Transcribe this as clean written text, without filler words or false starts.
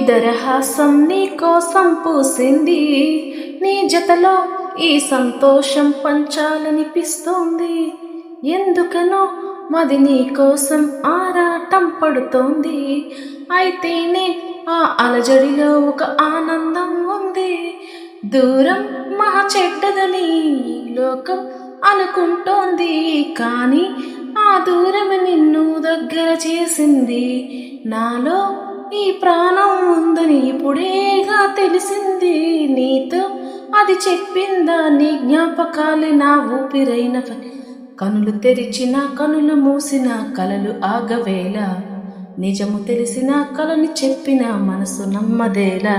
దరహాసం నీ కోసం పూసింది, నీ జతలో ఈ సంతోషం పంచాలనిపిస్తోంది. ఎందుకనో మది నీ కోసం ఆరాటం పడుతోంది. అయితేనే ఆ అలజడిలో ఒక ఆనందం ఉంది. దూరం మహా చెడ్డదని లోకం అనుకుంటోంది, కానీ ఆ దూరం నిన్ను దగ్గర చేసింది. నాలో ఈ ప్రాణం ఉందని ఇప్పుడేగా తెలిసింది. నీతో అది చెప్పిందా నీ జ్ఞాపకాలే నా ఊపిరైన కనులు తెరిచిన కనులు మూసిన కలలు ఆగవేళ, నిజము తెలిసిన కలని చెప్పిన మనసు నమ్మదేలా.